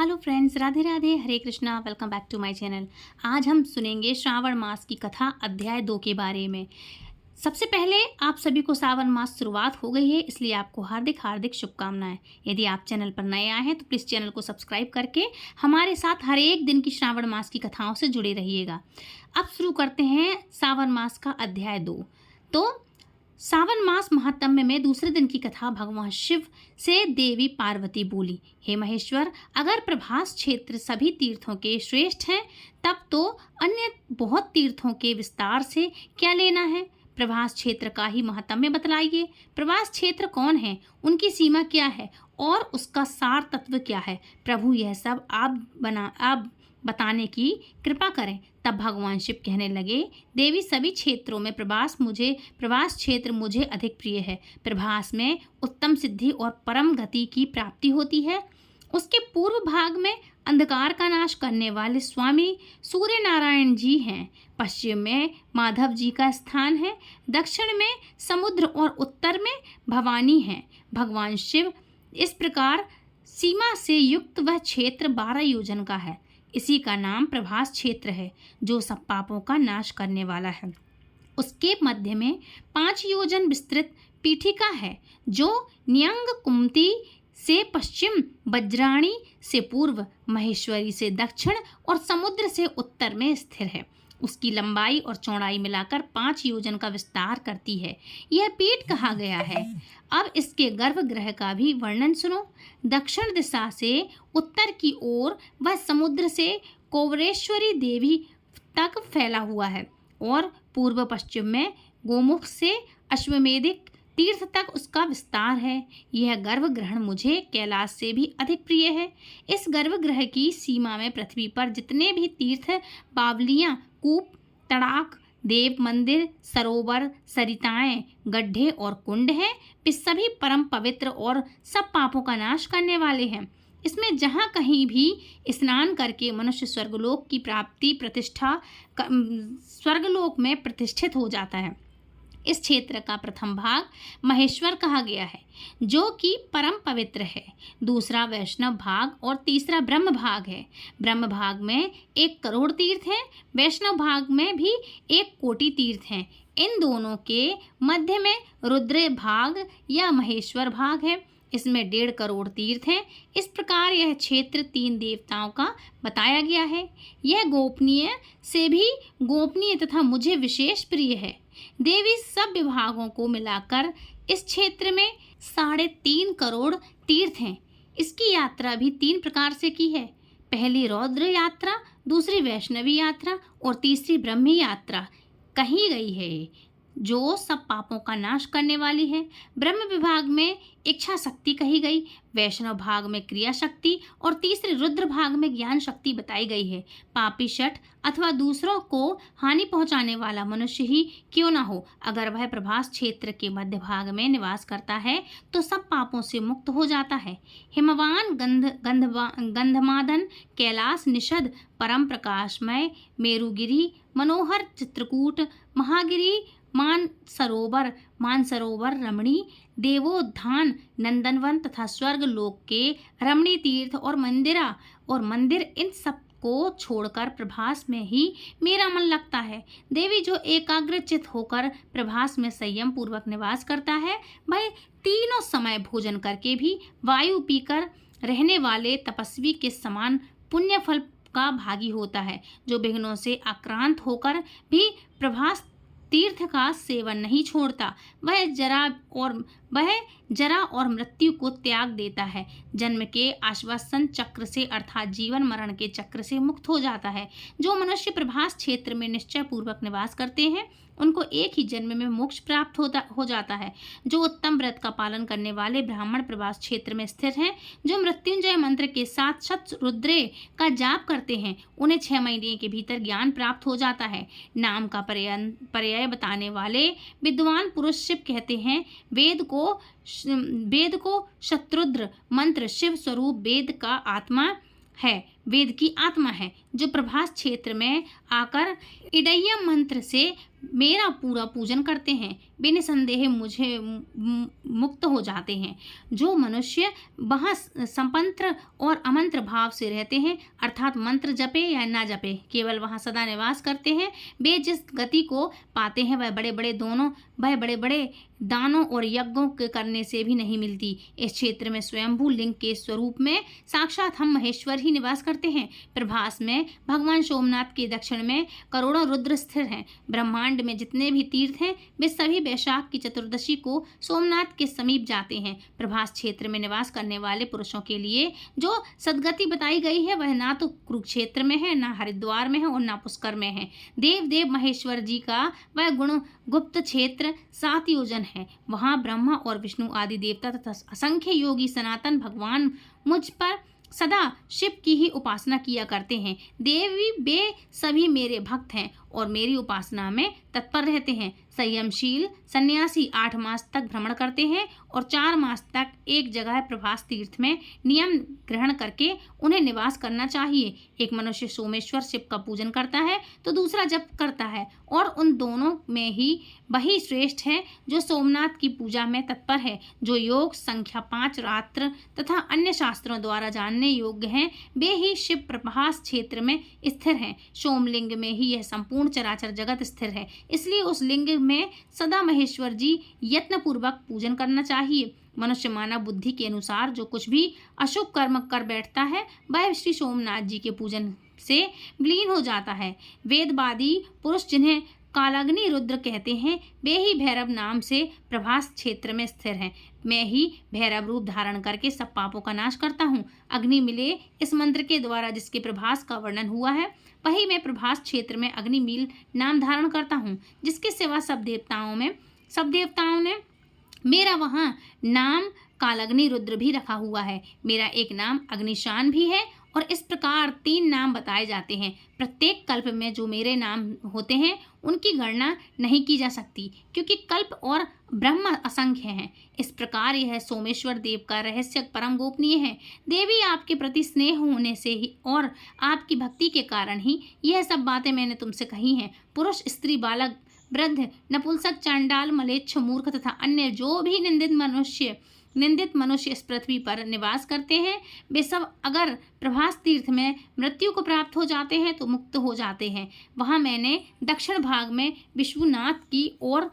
Hello friends, Radhe Radhe, Hare Krishna. Welcome back to my channel. आज हम सुनेंगे श्रावण मास की कथा अध्याय 2 के बारे में। सबसे पहले आप सभी को श्रावण मास शुरुआत हो गई है, इसलिए आपको हार्दिक हार्दिक शुभकामनाएं। यदि आप चैनल पर नए आए हैं तो प्लीज़ चैनल को सब्सक्राइब करके हमारे साथ हर एक दिन की श्रावण मास की कथाओं से जुड़े रहिएगा। अब शुरू करते हैं श्रावण मास का अध्याय 2। तो सावन मास महात्म्य में दूसरे दिन की कथा भगवान शिव से देवी पार्वती बोली, हे महेश्वर, अगर प्रभास क्षेत्र सभी तीर्थों के श्रेष्ठ हैं तब तो अन्य बहुत तीर्थों के विस्तार से क्या लेना है। प्रभास क्षेत्र का ही महात्म्य बतलाइए। प्रभास क्षेत्र कौन है, उनकी सीमा क्या है और उसका सार तत्व क्या है। प्रभु यह सब आप बताने की कृपा करें। तब भगवान शिव कहने लगे, देवी, सभी क्षेत्रों में प्रभास क्षेत्र मुझे अधिक प्रिय है। प्रभास में उत्तम सिद्धि और परम गति की प्राप्ति होती है। उसके पूर्व भाग में अंधकार का नाश करने वाले स्वामी सूर्य नारायण जी हैं। पश्चिम में माधव जी का स्थान है। दक्षिण में समुद्र और उत्तर में भवानी है। भगवान शिव इस प्रकार सीमा से युक्त वह क्षेत्र 12 योजन का है। इसी का नाम प्रभास क्षेत्र है, जो सब पापों का नाश करने वाला है। उसके मध्य में 5 योजन विस्तृत पीठिका है, जो न्यंग कुमती से पश्चिम, वज्राणी से पूर्व, महेश्वरी से दक्षिण और समुद्र से उत्तर में स्थिर है। उसकी लंबाई और चौड़ाई मिलाकर 5 योजन का विस्तार करती है। यह पीठ कहा गया है। अब इसके गर्भगृह का भी वर्णन सुनो। दक्षिण दिशा से उत्तर की ओर वह समुद्र से कोवरेश्वरी देवी तक फैला हुआ है और पूर्व पश्चिम में गोमुख से अश्वमेधिक तीर्थ तक उसका विस्तार है। यह गर्भगृह मुझे कैलाश से भी अधिक प्रिय है। इस गर्भगृह की सीमा में पृथ्वी पर जितने भी तीर्थ, बावलियां, कूप, तड़ाक, देव मंदिर, सरोवर, सरिताएं, गड्ढे और कुंड हैं, वे सभी परम पवित्र और सब पापों का नाश करने वाले हैं। इसमें जहाँ कहीं भी स्नान करके मनुष्य स्वर्गलोक में प्रतिष्ठित हो जाता है। इस क्षेत्र का प्रथम भाग महेश्वर कहा गया है, जो कि परम पवित्र है। दूसरा वैष्णव भाग और तीसरा ब्रह्म भाग है। ब्रह्म भाग में 1 करोड़ तीर्थ हैं। वैष्णव भाग में भी 1 कोटि तीर्थ हैं। इन दोनों के मध्य में रुद्र भाग या महेश्वर भाग है। इसमें 1.5 करोड़ तीर्थ हैं। इस प्रकार यह क्षेत्र 3 देवताओं का बताया गया है। यह गोपनीय से भी गोपनीय तथा मुझे विशेष प्रिय है। देवी, सब विभागों को मिलाकर इस क्षेत्र में 3.5 करोड़ तीर्थ हैं। इसकी यात्रा भी 3 प्रकार से की है। पहली रौद्र यात्रा, दूसरी वैष्णवी यात्रा और तीसरी ब्रह्मी यात्रा कही गई है, जो सब पापों का नाश करने वाली है। ब्रह्म विभाग में इच्छा शक्ति कही गई, वैष्णव भाग में क्रिया शक्ति और तीसरे रुद्र भाग में ज्ञान शक्ति बताई गई है। पापी शठ अथवा दूसरों को हानि पहुंचाने वाला मनुष्य ही क्यों ना हो, अगर वह प्रभास क्षेत्र के मध्य भाग में निवास करता है तो सब पापों से मुक्त हो जाता है। हिमवान, गंधमादन, कैलाश, निषद, परम प्रकाशमय, मेरुगिरी, मनोहर चित्रकूट, महागिरी, मानसरोवर, रमणी, देवोत्थान, नंदनवन तथा स्वर्ग लोक के रमणी तीर्थ और मंदिर, इन सब को छोड़कर प्रभास में ही मेरा मन लगता है। देवी, जो एकाग्रचित होकर प्रभास में संयम पूर्वक निवास करता है, वह तीनों समय भोजन करके भी वायु पीकर रहने वाले तपस्वी के समान पुण्य फल का भागी होता है। जो विघ्नों से आक्रांत होकर भी प्रभास तीर्थ का सेवन नहीं छोड़ता, वह जरा और मृत्यु को त्याग देता है। जन्म के आश्वासन चक्र से अर्थात जीवन मरण के चक्र से मुक्त हो जाता है। जो मनुष्य प्रभास क्षेत्र में निश्चय पूर्वक निवास करते हैं, उनको एक ही जन्म में मोक्ष प्राप्त हो जाता है। जो उत्तम व्रत का पालन करने वाले ब्राह्मण प्रभास क्षेत्र में स्थिर हैं, जो मृत्युंजय मंत्र के साथ शत रुद्रे का जाप करते हैं, उन्हें 6 महीने के भीतर ज्ञान प्राप्त हो जाता है। नाम का पर्याय बताने वाले विद्वान पुरुष शिव कहते हैं। वेद को शत्रुद्र मंत्र शिव स्वरूप वेद का आत्मा है। वेद की आत्मा है, जो प्रभास क्षेत्र में आकर इडय्यम मंत्र से मेरा पूरा पूजन करते हैं, बिना संदेह मुझे मुक्त हो जाते हैं। जो मनुष्य वहाँ संपंत्र और अमंत्र भाव से रहते हैं, अर्थात मंत्र जपे या ना जपे, केवल वहाँ सदा निवास करते हैं, वे जिस गति को पाते हैं वह बड़े बड़े दानों और यज्ञों के करने से भी नहीं मिलती। इस क्षेत्र में स्वयंभू लिंग के स्वरूप में साक्षात हम महेश्वर ही निवास करते हैं। प्रभास में भगवान सोमनाथ के दक्षिण में करोड़ों रुद्र स्थिर हैं। ब्रह्मांड में जितने भी तीर्थ हैं वे सभी वैशाख की चतुर्दशी को सोमनाथ के समीप जाते हैं। प्रभास क्षेत्र में निवास करने वाले पुरुषों के लिए जो सदगति बताई गई है वह ना तो कुरुक्षेत्र में है, ना हरिद्वार में है और ना पुष्कर में है। देव महेश्वर जी का वह गुण गुप्त क्षेत्र 7 योजन है। वहाँ ब्रह्मा और विष्णु आदि देवता तथा असंख्य योगी सनातन भगवान मुझ पर सदा शिव की ही उपासना किया करते हैं। देवी वे सभी मेरे भक्त हैं और मेरी उपासना में तत्पर रहते हैं। संयमशील सन्यासी 8 मास तक भ्रमण करते हैं और 4 मास तक एक जगह प्रभास तीर्थ में नियम ग्रहण करके उन्हें निवास करना चाहिए। एक मनुष्य सोमेश्वर शिव का पूजन करता है तो दूसरा जप करता है, और उन दोनों में ही वही श्रेष्ठ है जो सोमनाथ की पूजा में तत्पर है। जो योग संख्या 5 रात्र तथा अन्य शास्त्रों द्वारा जानने योग्य हैं वे ही शिव प्रभास क्षेत्र में स्थिर हैं। सोमलिंग में ही यह संपूर्ण चराचर जगत स्थिर है, इसलिए उस लिंग में सदा महेश्वर जी यत्न पूर्वक पूजन करना चाहिए। मनुष्य मानव बुद्धि के अनुसार जो कुछ भी अशुभ कर्म कर बैठता है वह श्री सोमनाथ जी के पूजन से विलीन हो जाता है। वेदवादी पुरुष जिन्हें कालाग्नि रुद्र कहते हैं वे ही भैरव नाम से प्रभास क्षेत्र में स्थिर हैं। मैं ही भैरव रूप धारण करके सब पापों का नाश करता हूँ। अग्नि मिले इस मंत्र के द्वारा जिसके प्रभास का वर्णन हुआ है वही मैं प्रभास क्षेत्र में अग्निमील नाम धारण करता हूँ। जिसके सिवा सब देवताओं ने मेरा वहाँ नाम कालाग्नि रुद्र भी रखा हुआ है। मेरा एक नाम अग्निशान भी है और इस प्रकार 3 नाम बताए जाते हैं। प्रत्येक कल्प में जो मेरे नाम होते हैं उनकी गणना नहीं की जा सकती, क्योंकि कल्प और ब्रह्म असंख्य हैं। इस प्रकार यह सोमेश्वर देव का रहस्य परम गोपनीय है। देवी आपके प्रति स्नेह होने से ही और आपकी भक्ति के कारण ही यह सब बातें मैंने तुमसे कही हैं। पुरुष, स्त्री, बालक, वृद्ध, नपुंसक, चांडाल, मलेच्छ, मूर्ख तथा अन्य जो भी निंदित मनुष्य इस पृथ्वी पर निवास करते हैं वे सब अगर प्रभास तीर्थ में मृत्यु को प्राप्त हो जाते हैं तो मुक्त हो जाते हैं। वहाँ मैंने दक्षिण भाग में विश्वनाथ की और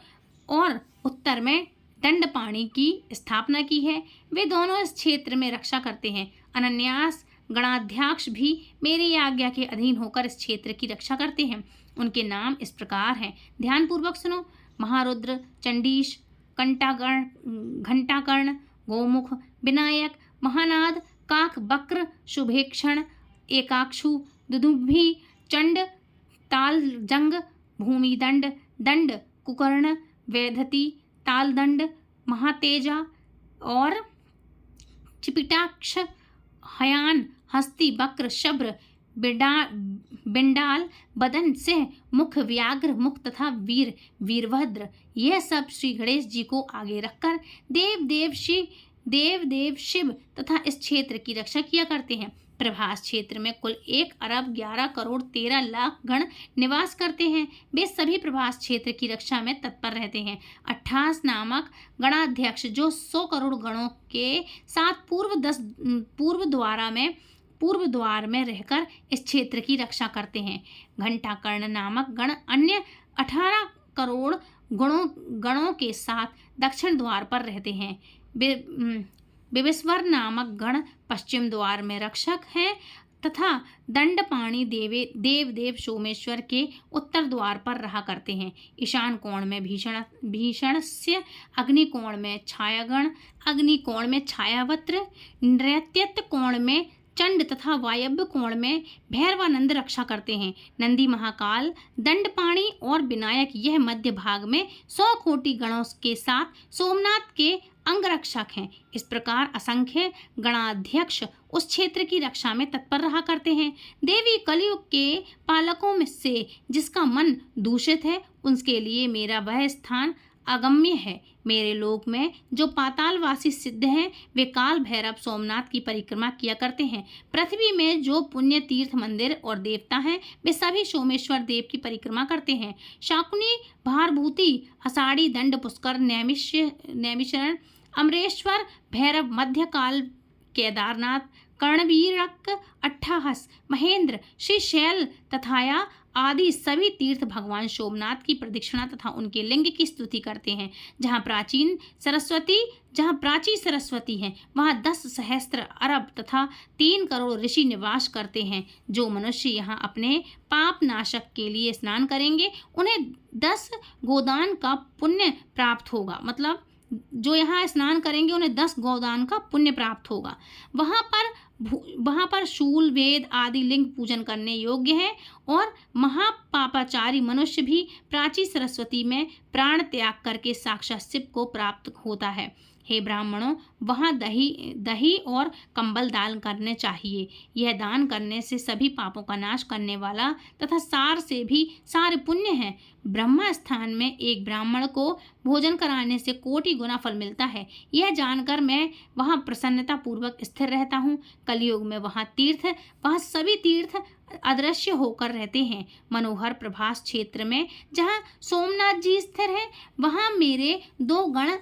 उत्तर में दंडपाणी की स्थापना की है। वे दोनों इस क्षेत्र में रक्षा करते हैं। अनन्यास गणाध्यक्ष भी मेरी आज्ञा के अधीन होकर इस क्षेत्र की रक्षा करते हैं। उनके नाम इस प्रकार हैं, ध्यानपूर्वक सुनो। महारुद्र, चंडीश, घंटाकर्ण, गोमुख, विनायक, महानाद, काक, वक्र, शुभेक्षण, एकाक्षु, दुदुभि, चंड, तालजंग, भूमिदंड, दंड, कुकर्ण, वैधति, तालदंड, महातेजा और चिपिटाक्ष, हयान, हस्ती, वक्र, शब्र, बिंडाल, बदन, सिंह, मुख, व्याघ्र मुख तथा वीरभद्र। यह सब श्री गणेश जी को आगे रखकर देव शिव तथा इस क्षेत्र की रक्षा किया करते हैं। प्रभास क्षेत्र में कुल 1 अरब 11 करोड़ 13 लाख गण निवास करते हैं। वे सभी प्रभास क्षेत्र की रक्षा में तत्पर रहते हैं। 28 नामक गणाध्यक्ष जो 100 करोड़ गणों के साथ पूर्व द्वार में रहकर इस क्षेत्र की रक्षा करते हैं। घंटाकर्ण नामक गण अन्य 18 करोड़ गणों के साथ दक्षिण द्वार पर रहते हैं। विवेश्वर नामक गण पश्चिम द्वार में रक्षक हैं तथा दंडपाणी देव सोमेश्वर के उत्तर द्वार पर रहा करते हैं। ईशान कोण में भीषणस्य, अग्नि कोण में छायागण, अग्नि कोण में छायावत्र, नैऋत्य कोण में चंड तथा वायव्य कोण में भैरवानंद रक्षा करते हैं। नंदी, महाकाल, दंडपाणी और विनायक यह मध्य भाग में 100 कोटि गणों के साथ सोमनाथ के अंगरक्षक हैं। इस प्रकार असंख्य गणाध्यक्ष उस क्षेत्र की रक्षा में तत्पर रहा करते हैं। देवी कलयुग के पालकों में से जिसका मन दूषित है उसके लिए मेरा वह स्थान अगम्य है। मेरे लोक में जो पातालवासी सिद्ध हैं वे काल भैरव सोमनाथ की परिक्रमा किया करते हैं। पृथ्वी में जो पुण्य तीर्थ मंदिर और देवता हैं वे सभी सोमेश्वर देव की परिक्रमा करते हैं। शाकुनी, भारभूति, आषाढ़ी, दंड पुष्कर, नैमिषारण्य, अमरेश्वर, भैरव, मध्यकाल, केदारनाथ, कर्णवीरक, अट्ठाहस, महेंद्र, श्रीशैल तथाया आदि सभी तीर्थ भगवान सोमनाथ की प्रदक्षिणा तथा उनके लिंग की स्तुति करते हैं। जहाँ प्राची सरस्वती है वहाँ 10 सहस्त्र अरब तथा 3 करोड़ ऋषि निवास करते हैं। जो मनुष्य यहाँ अपने पाप नाशक के लिए स्नान करेंगे उन्हें 10 गोदान का पुण्य प्राप्त होगा। मतलब जो यहाँ स्नान करेंगे उन्हें 10 गोदान का पुण्य प्राप्त होगा। वहाँ पर शूल, वेद आदि लिंग पूजन करने योग्य है और महापापाचारी मनुष्य भी प्राची सरस्वती में प्राण त्याग करके साक्षात शिव को प्राप्त होता है। हे ब्राह्मणों, वहाँ दही और कंबल दान करने चाहिए। यह दान करने से सभी पापों का नाश करने वाला तथा सार से भी सारे पुण्य है। ब्रह्मा स्थान में एक ब्राह्मण को भोजन कराने से कोटि गुना फल मिलता है। यह जानकर मैं वहाँ प्रसन्नता पूर्वक स्थिर रहता हूँ। कलयुग में वहाँ सभी तीर्थ अदृश्य होकर रहते हैं। मनोहर प्रभास क्षेत्र में जहाँ सोमनाथ जी स्थिर हैं वहाँ मेरे 2 गण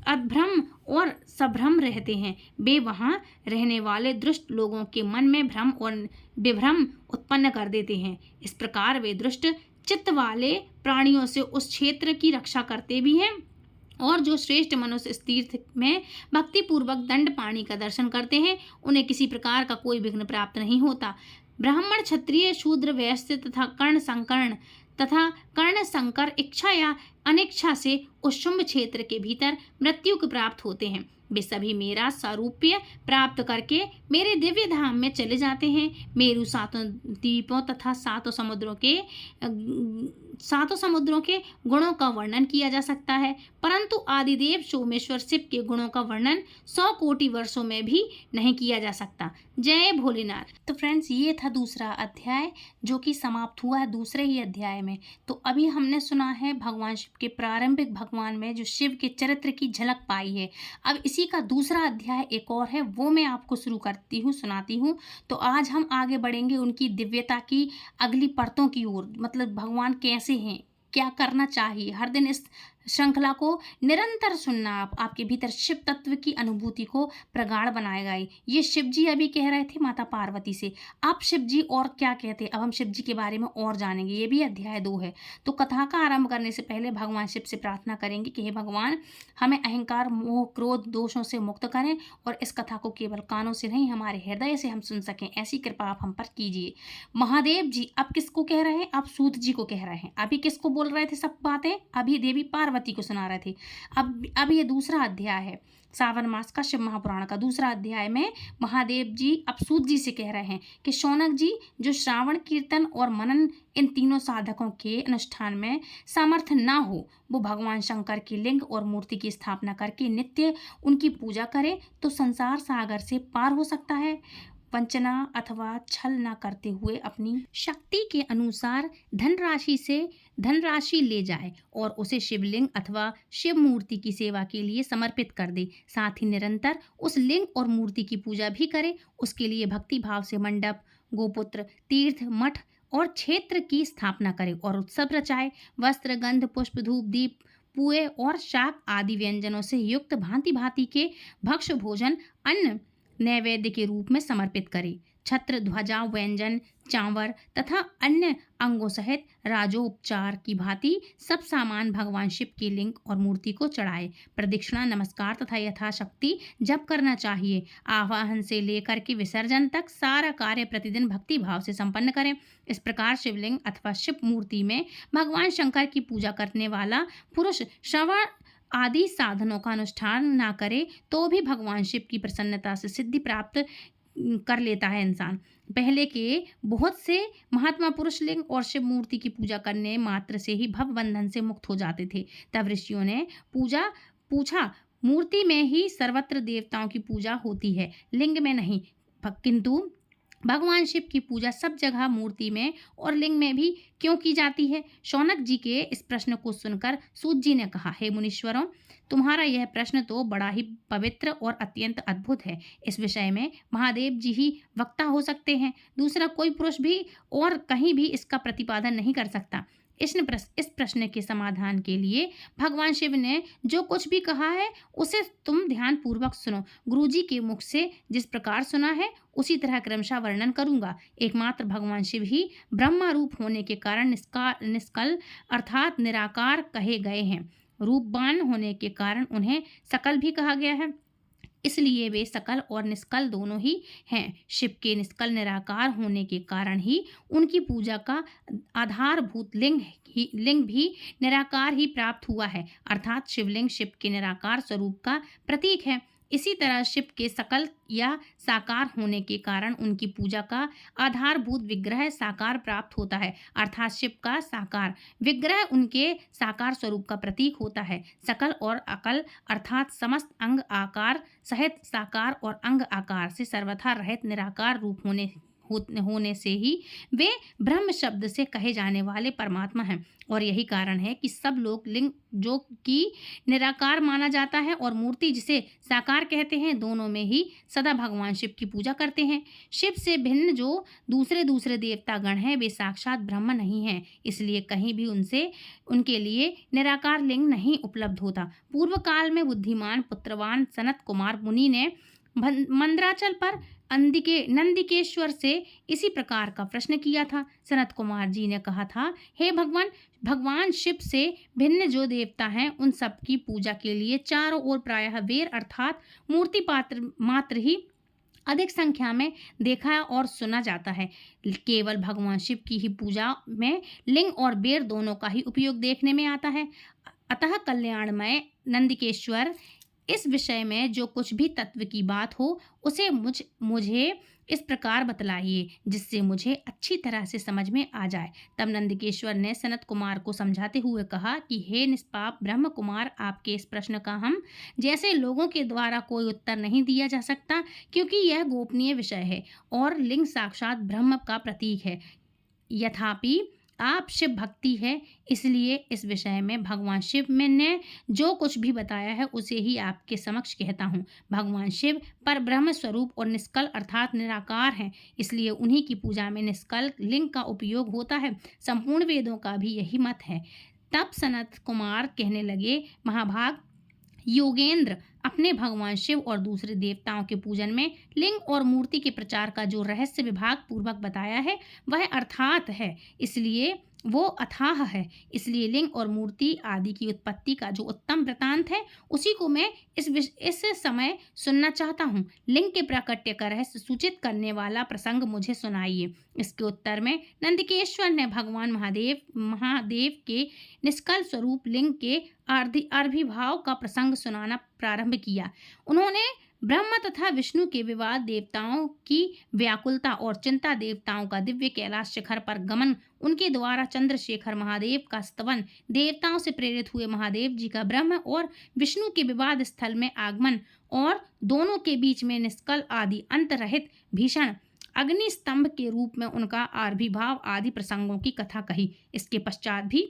अभ्रम और सभ्रम रहते हैं। वे वहाँ रहने वाले दुष्ट लोगों के मन में भ्रम और विभ्रम उत्पन्न कर देते हैं। इस प्रकार वे दुष्ट चित्त वाले प्राणियों से उस क्षेत्र की रक्षा करते भी हैं और जो श्रेष्ठ मनुष्य इस तीर्थ में भक्ति पूर्वक दंड पाणी का दर्शन करते हैं उन्हें किसी प्रकार का कोई विघ्न प्राप्त नहीं होता। ब्राह्मण, क्षत्रिय, शूद्र, वैश्य तथा कर्ण संकर इच्छा या अनिच्छा से उस शुंभ क्षेत्र के भीतर मृत्यु को प्राप्त होते हैं। वे सभी मेरा सारूप्य प्राप्त करके मेरे दिव्य धाम में चले जाते हैं। मेरु 7 द्वीपों तथा 7 समुद्रों के गुणों का वर्णन किया जा सकता है, परंतु आदिदेव सोमेश्वर शिव के गुणों का वर्णन 100 कोटि वर्षों में भी नहीं किया जा सकता। जय भोलेनाथ। तो फ्रेंड्स, ये था दूसरा अध्याय जो कि समाप्त हुआ है दूसरे ही अध्याय में। तो अभी हमने सुना है भगवान शिव के प्रारंभिक भगवान में जो शिव के चरित्र की झलक पाई है। अब इसी का दूसरा अध्याय एक और है, वो मैं आपको शुरू करती हूँ, सुनाती हूँ। तो आज हम आगे बढ़ेंगे उनकी दिव्यता की अगली परतों की ओर। मतलब भगवान कैसे हैं, क्या करना चाहिए। हर दिन इस श्रृंखला को निरंतर सुनना आपके भीतर शिव तत्व की अनुभूति को प्रगाढ़ बनाएगा। ये शिव जी अभी कह रहे थे माता पार्वती से, अब शिव जी और क्या कहते हैं, अब हम शिव जी के बारे में और जानेंगे। ये भी अध्याय 2 है। तो कथा का आरंभ करने से पहले भगवान शिव से प्रार्थना करेंगे कि हे भगवान, हमें अहंकार, मोह, क्रोध, दोषों से मुक्त करें और इस कथा को केवल कानों से नहीं हमारे हृदय से हम सुन सकें, ऐसी कृपा आप हम पर कीजिए। महादेव जी अब किसको कह रहे हैं, अब सूत जी को कह रहे हैं। अभी किसको बोल रहे थे सब बातें, अभी देवी पार्वती को सुना रहे थे। अब ये दूसरा अध्याय है सावन मास का शिव महापुराण का दूसरा अध्याय में महादेव जी अब सूत जी से कह रहे हैं कि शौनक जी, जो श्रावण, कीर्तन और मनन इन तीनों साधकों के अनुष्ठान में सामर्थ्य ना हो, वो भगवान शंकर के लिंग और मूर्ति की स्थापना करके नित्य उनकी पूजा करे तो संसार सागर से पार हो सकता है। वंचना अथवा छल न करते हुए अपनी शक्ति के अनुसार धनराशि ले जाए और उसे शिवलिंग अथवा शिव मूर्ति की सेवा के लिए समर्पित कर दे। साथ ही निरंतर उस लिंग और मूर्ति की पूजा भी करे। उसके लिए भक्ति भाव से मंडप, गोपुत्र, तीर्थ, मठ और क्षेत्र की स्थापना करे और उत्सव रचाए। वस्त्र, गंध, पुष्प, धूप, दीप, पुए और शाक आदि व्यंजनों से युक्त भांति भांति के भक्ष्य भोजन अन्न नैवेद्य के रूप में समर्पित करे। छत्र, ध्वजा, व्यंजन, चांवर तथा अन्य अंगों सहित राजोपचार की भांति सब सामान भगवान शिव के लिंग और मूर्ति को चढ़ाए। प्रदक्षिणा, नमस्कार तथा यथाशक्ति जप करना चाहिए। आवाहन से लेकर के विसर्जन तक सारा कार्य प्रतिदिन भक्ति भाव से संपन्न करें। इस प्रकार शिवलिंग अथवा शिव मूर्ति में भगवान शंकर की पूजा करने वाला पुरुष श्रवण आदि साधनों का अनुष्ठान ना करे तो भी भगवान शिव की प्रसन्नता से सिद्धि प्राप्त कर लेता है इंसान। पहले के बहुत से महात्मा पुरुष लिंग और शिव मूर्ति की पूजा करने मात्र से ही भव बंधन से मुक्त हो जाते थे। तब ऋषियों ने पूछा, मूर्ति में ही सर्वत्र देवताओं की पूजा होती है, लिंग में नहीं, किंतु भगवान शिव की पूजा सब जगह मूर्ति में और लिंग में भी क्यों की जाती है? शौनक जी के इस प्रश्न को सुनकर सूत जी ने कहा, हे मुनीश्वरों, तुम्हारा यह प्रश्न तो बड़ा ही पवित्र और अत्यंत अद्भुत है। इस विषय में महादेव जी ही वक्ता हो सकते हैं, दूसरा कोई पुरुष भी और कहीं भी इसका प्रतिपादन नहीं कर सकता। इस प्रश्न के समाधान के लिए भगवान शिव ने जो कुछ भी कहा है उसे तुम ध्यान पूर्वक सुनो। गुरुजी के मुख से जिस प्रकार सुना है उसी तरह क्रमशः वर्णन करूंगा। एकमात्र भगवान शिव ही ब्रह्मा रूप होने के कारण निष्कल अर्थात निराकार कहे गए हैं। रूपवान होने के कारण उन्हें सकल भी कहा गया है, इसलिए वे सकल और निष्कल दोनों ही हैं। शिव के निष्कल निराकार होने के कारण ही उनकी पूजा का आधारभूत लिंग भी निराकार ही प्राप्त हुआ है, अर्थात शिवलिंग शिव के निराकार स्वरूप का प्रतीक है। इसी तरह शिव के सकल या साकार होने के कारण उनकी पूजा का आधारभूत विग्रह साकार प्राप्त होता है, अर्थात शिव का साकार विग्रह उनके साकार स्वरूप का प्रतीक होता है। सकल और अकल अर्थात समस्त अंग आकार सहित साकार और अंग आकार से सर्वथा रहित निराकार रूप होने से ही वे ब्रह्म शब्द से कहे जाने वाले परमात्मा हैं। और यही कारण है कि सब लोग लिंग जो कि निराकार माना जाता है और मूर्ति जिसे साकार कहते हैं, दोनों में ही सदा भगवान शिव की पूजा करते हैं। शिव से भिन्न जो दूसरे देवतागण हैं वे साक्षात ब्रह्म नहीं हैं, इसलिए कहीं भी उनके लिए निराकार लिंग नहीं उपलब्ध होता। पूर्व काल में बुद्धिमान पुत्रवान सनत कुमार मुनि ने मंदराचल पर नंदिकेश्वर से इसी प्रकार का प्रश्न किया था। सनत कुमार जी ने कहा था, हे भगवान शिव से भिन्न जो देवता हैं उन सब की पूजा के लिए चारों ओर प्रायः वेर अर्थात मूर्ति मात्र ही अधिक संख्या में देखा और सुना जाता है। केवल भगवान शिव की ही पूजा में लिंग और बेर दोनों का ही उपयोग देखने में आता है। अतः कल्याणमय नंदिकेश्वर इस विषय में जो कुछ भी तत्व की बात हो उसे मुझे इस प्रकार बतलाइए जिससे मुझे अच्छी तरह से समझ में आ जाए। तब नंदिकेश्वर ने सनत कुमार को समझाते हुए कहा कि हे निष्पाप ब्रह्म कुमार, आपके इस प्रश्न का हम जैसे लोगों के द्वारा कोई उत्तर नहीं दिया जा सकता, क्योंकि यह गोपनीय विषय है और लिंग साक्षात ब्रह्म का प्रतीक है। यथापि आप शिव भक्ति है, इसलिए इस विषय में भगवान शिव ने जो कुछ भी बताया है उसे ही आपके समक्ष कहता हूँ। भगवान शिव पर ब्रह्म स्वरूप और निष्कल अर्थात निराकार हैं, इसलिए उन्हीं की पूजा में निष्कल लिंग का उपयोग होता है। संपूर्ण वेदों का भी यही मत है। तब सनत कुमार कहने लगे, महाभाग योगेंद्र, अपने भगवान शिव और दूसरे देवताओं के पूजन में लिंग और मूर्ति के प्रचार का जो रहस्य विभाग पूर्वक बताया है वह अर्थात है, इसलिए वो अथाह है। इसलिए लिंग और मूर्ति आदि की उत्पत्ति का जो उत्तम वृतांत है उसी को मैं इस समय सुनना चाहता हूँ। लिंग के प्राकट्य का रहस्य सूचित करने वाला प्रसंग मुझे सुनाइए। इसके उत्तर में नंदिकेश्वर ने भगवान महादेव के निष्कल स्वरूप लिंग के आविर्भाव का प्रसंग सुनाना प्रारंभ किया। उन्होंने ब्रह्मा तथा विष्णु के विवाद, देवताओं की व्याकुलता और चिंता, देवताओं का दिव्य कैलाश शिखर पर गमन, उनके द्वारा चंद्रशेखर महादेव का स्तवन, देवताओं से प्रेरित हुए महादेव जी का ब्रह्म और विष्णु के विवाद स्थल में आगमन और दोनों के बीच में निष्कल आदि अंत रहित भीषण अग्नि स्तंभ के रूप में उनका आविर्भाव आदि प्रसंगों की कथा कही। इसके पश्चात भी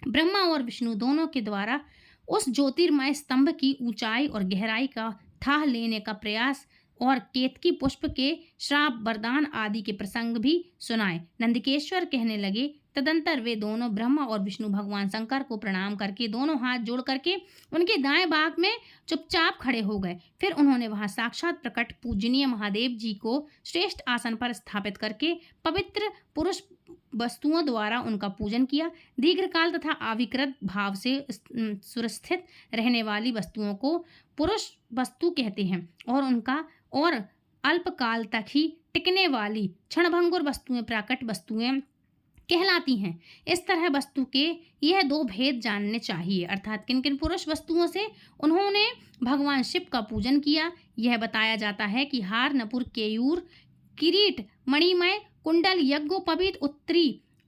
ब्रह्मा और विष्णु दोनों के द्वारा उस ज्योतिर्मय स्तंभ की ऊंचाई और गहराई का थाह लेने का प्रयास और केतकी पुष्प के श्राप वरदान आदि के प्रसंग भी सुनाए। नंदिकेश्वर कहने लगे, तदंतर वे दोनों ब्रह्मा और विष्णु भगवान शंकर को प्रणाम करके दोनों हाथ जोड़ करके उनके दाएं भाग में चुपचाप खड़े हो गए। फिर उन्होंने वहां साक्षात प्रकट पूजनीय महादेव जी को श्रेष्ठ आसन पर स्थापित करके पवित्र पुरुष वस्तुओं द्वारा उनका पूजन किया। दीर्घकाल तथा अविकृत भाव से सुस्थित रहने वाली वस्तुओं को पुरुष वस्तु कहते हैं और अल्पकाल तक ही टिकने वाली क्षणभंगुर वस्तुएं प्राकट वस्तुएं कहलाती हैं। इस तरह वस्तु के यह दो भेद जानने चाहिए, अर्थात किन किन पुरुष वस्तुओं से उन्होंने भगवान शिव का पूजन किया। यह बताया जाता है कि हार, नपुर, केयूर, किरीट, मणिमय कुंडल, यज्ञोपवीत,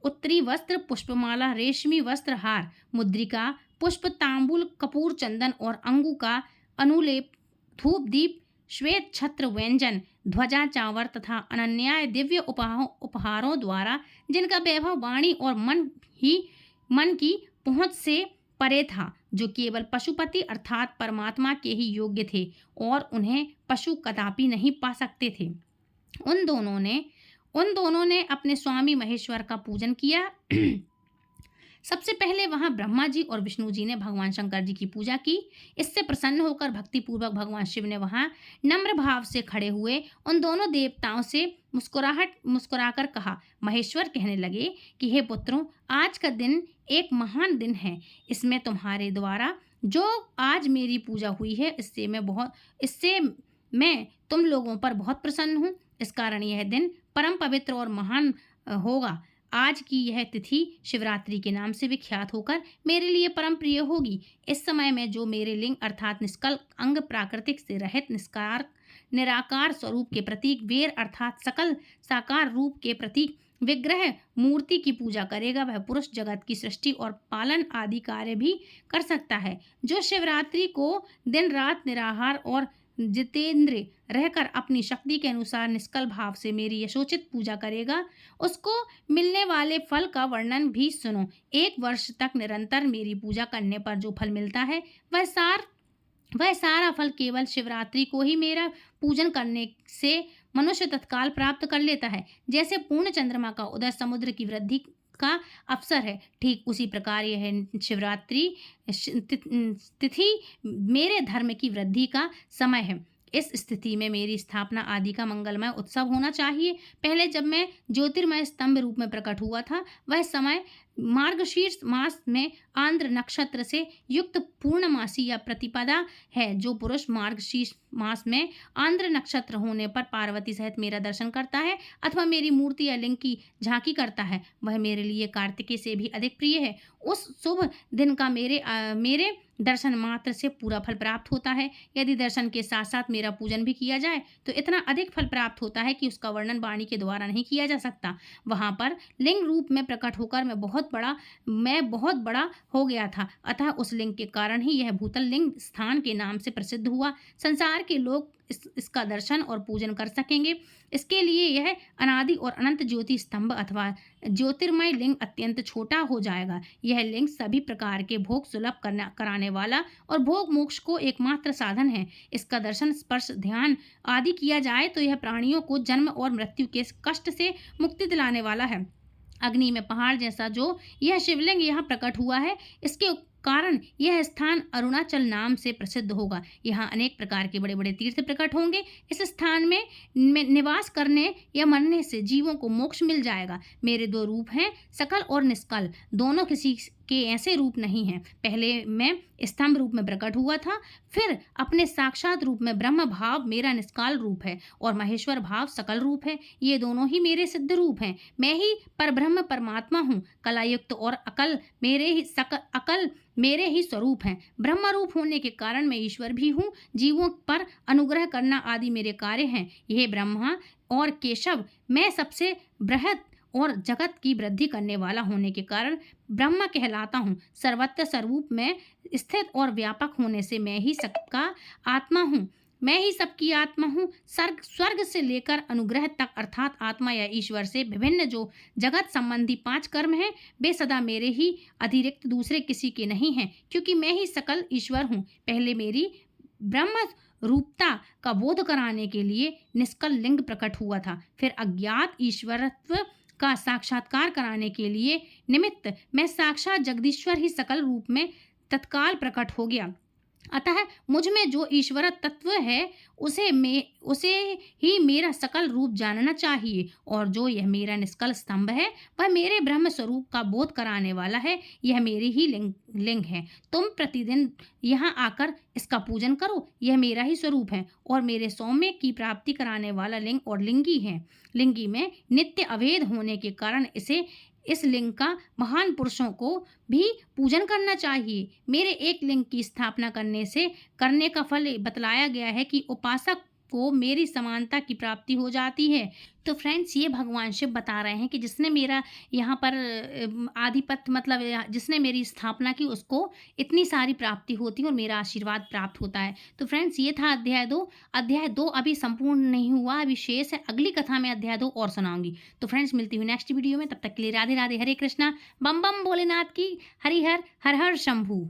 उत्तरी वस्त्र, पुष्पमाला, रेशमी वस्त्र, हार, मुद्रिका, पुष्प, तांबूल, कपूर, चंदन और अंगू का अनुलेप, धूप, दीप, श्वेत छत्र, व्यंजन, ध्वजा चावर तथा अनन्याय दिव्य उपहारों द्वारा, जिनका वैभव वाणी और मन की पहुँच से परे था, जो केवल पशुपति अर्थात परमात्मा के ही योग्य थे और उन्हें पशु कदापि नहीं पा सकते थे। उन दोनों ने अपने स्वामी महेश्वर का पूजन किया। सबसे पहले वहां ब्रह्मा जी और विष्णु जी ने भगवान शंकर जी की पूजा की। इससे प्रसन्न होकर भक्तिपूर्वक भगवान शिव ने वहां नम्र भाव से खड़े हुए उन दोनों देवताओं से मुस्कुराकर कहा। महेश्वर कहने लगे कि हे पुत्रों, आज का दिन एक महान दिन है। इसमें तुम्हारे द्वारा जो आज मेरी पूजा हुई है, इससे मैं तुम लोगों पर बहुत प्रसन्न हूँ। इस कारण यह दिन परम पवित्र और महान होगा। आज की यह तिथि शिवरात्रि के नाम से विख्यात होकर मेरे लिए परम प्रिय होगी। इस समय में जो मेरे लिंग अर्थात निष्कल अंग, प्राकृतिक से रहित निराकार स्वरूप के प्रतीक वेर अर्थात सकल साकार रूप के प्रतीक विग्रह मूर्ति की पूजा करेगा, वह पुरुष जगत की सृष्टि और पालन आदि कार्य भी कर सकता है। जो शिवरात्रि को दिन रात निराहार और जितेंद्र रहकर अपनी शक्ति के अनुसार निष्कल भाव से मेरी यशोचित पूजा करेगा, उसको मिलने वाले फल का वर्णन भी सुनो। 1 वर्ष तक निरंतर मेरी पूजा करने पर जो फल मिलता है, वह सारा फल केवल शिवरात्रि को ही मेरा पूजन करने से मनुष्य तत्काल प्राप्त कर लेता है। जैसे पूर्ण चंद्रमा का उदय समुद्र की वृद्धि का अवसर है, ठीक उसी प्रकार यह शिवरात्रि तिथि मेरे धर्म की वृद्धि का समय है। इस स्थिति में मेरी स्थापना आदि का मंगलमय उत्सव होना चाहिए। पहले जब मैं ज्योतिर्मय स्तंभ रूप में प्रकट हुआ था, वह समय मार्गशीर्ष मास में आंध्र नक्षत्र से युक्त पूर्णमासी या प्रतिपदा है। जो पुरुष मार्गशीर्ष मास में आंध्र नक्षत्र होने पर पार्वती सहित मेरा दर्शन करता है अथवा मेरी मूर्ति या लिंग की झांकी करता है, वह मेरे लिए कार्तिकेय से भी अधिक प्रिय है। उस शुभ दिन का मेरे दर्शन मात्र से पूरा फल प्राप्त होता है। यदि दर्शन के साथ साथ मेरा पूजन भी किया जाए तो इतना अधिक फल प्राप्त होता है कि उसका वर्णन वाणी के द्वारा नहीं किया जा सकता। वहाँ पर लिंग रूप में प्रकट होकर मैं बहुत बड़ा हो गया था, अतः उस लिंग के कारण ही यह भूतल लिंग स्थान के नाम से प्रसिद्ध हुआ। संसार के लोग इसका दर्शन और पूजन कर सकेंगे। इसके लिए यह अनादि और अनंत ज्योति स्तंभ अथवा ज्योतिर्मय लिंग अत्यंत छोटा हो जाएगा। यह लिंग सभी प्रकार के भोग सुलभ कराने वाला और भोग मोक्ष को एकमात्र साधन है। इसका दर्शन, स्पर्श, ध्यान आदि किया जाए तो यह प्राणियों को जन्म और मृत्यु के कष्ट से मुक्ति दिलाने वाला है। अग्नि में पहाड़ जैसा जो यह शिवलिंग यहाँ प्रकट हुआ है, इसके कारण यह स्थान अरुणाचल नाम से प्रसिद्ध होगा। यहाँ अनेक प्रकार के बड़े बड़े तीर्थ प्रकट होंगे। इस स्थान में निवास करने या मरने से जीवों को मोक्ष मिल जाएगा। मेरे 2 रूप हैं, सकल और निष्कल। दोनों किसी के ऐसे रूप नहीं हैं। पहले मैं स्तंभ रूप में प्रकट हुआ था, फिर अपने साक्षात रूप में ब्रह्म भाव मेरा निष्काल रूप है और महेश्वर भाव सकल रूप है। ये दोनों ही मेरे सिद्ध रूप हैं। मैं ही परब्रह्म परमात्मा हूँ। कलायुक्त और अकल मेरे ही स्वरूप हैं। ब्रह्म रूप होने के कारण मैं ईश्वर भी हूँ। जीवों पर अनुग्रह करना आदि मेरे कार्य हैं। यह ब्रह्मा और केशव, मैं सबसे बृहद और जगत की वृद्धि करने वाला होने के कारण ब्रह्म कहलाता हूँ। सर्वत्र स्वरूप में स्थित और व्यापक होने से मैं ही सबका आत्मा हूँ। मैं ही सबकी आत्मा हूँ। स्वर्ग से लेकर अनुग्रह तक अर्थात आत्मा या ईश्वर से विभिन्न जो जगत संबंधी 5 कर्म हैं, वे सदा मेरे ही अतिरिक्त दूसरे किसी के नहीं हैं, क्योंकि मैं ही सकल ईश्वर हूँ। पहले मेरी ब्रह्म रूपता का बोध कराने के लिए निष्कल लिंग प्रकट हुआ था। फिर अज्ञात ईश्वरत्व का साक्षात्कार कराने के लिए निमित्त मैं साक्षात जगदीश्वर ही सकल रूप में तत्काल प्रकट हो गया। अतः मुझ में जो ईश्वर तत्व है उसे ही मेरा सकल रूप जानना चाहिए, और जो यह मेरा निष्कल स्तंभ है वह मेरे ब्रह्म स्वरूप का बोध कराने वाला है। यह मेरे ही लिंग है। तुम प्रतिदिन यहाँ आकर इसका पूजन करो। यह मेरा ही स्वरूप है और मेरे सौम्य की प्राप्ति कराने वाला लिंग और लिंगी है। लिंगी में नित्य अभेद होने के कारण इस लिंग का महान पुरुषों को भी पूजन करना चाहिए। मेरे एक लिंग की स्थापना करने का फल बतलाया गया है कि उपासक को मेरी समानता की प्राप्ति हो जाती है। तो फ्रेंड्स, ये भगवान शिव बता रहे हैं कि जिसने मेरा यहाँ पर आधिपत्य मतलब जिसने मेरी स्थापना की, उसको इतनी सारी प्राप्ति होती है और मेरा आशीर्वाद प्राप्त होता है। तो फ्रेंड्स, ये था अध्याय 2। अध्याय 2 अभी संपूर्ण नहीं हुआ, अभी शेष है। अगली कथा में अध्याय 2 और सुनाऊँगी। तो फ्रेंड्स, मिलती हूँ नेक्स्ट वीडियो में। तब तक के लिए राधे राधे, हरे कृष्णा, बम बम भोलेनाथ की, हरि हर, हर हर शंभू।